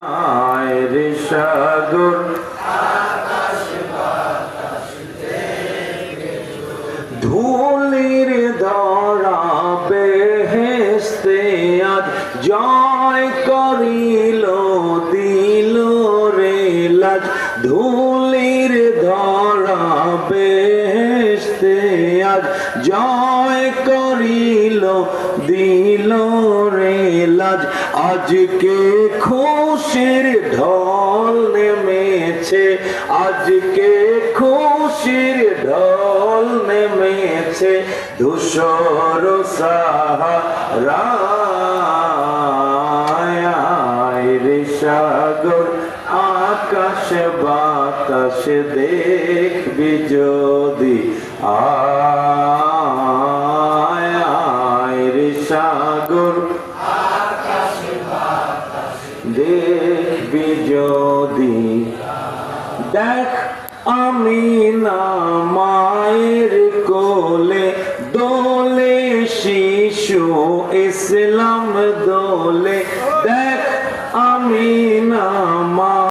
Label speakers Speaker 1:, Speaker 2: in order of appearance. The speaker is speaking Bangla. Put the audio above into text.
Speaker 1: আয়রে সাগর ধুলির ধরা বেহেশতে আজ জয় করিল দিল রে লাজ। ধুলির ধরা বেহেশতে আজ জয় করিল দিল রে লাজ। আজকে খুশির ঢল নেমেছে, আজকে খুশির ঢল নেমেছে ধূসর সাহারায় রে সাগর আকাশ বাতাস দেখবি যদি আয় রে সাগর দেখবি যদি। দেখ আমি না মায়ের কোলে দোলে শিশু ইসলাম দোলে। দেখ আমি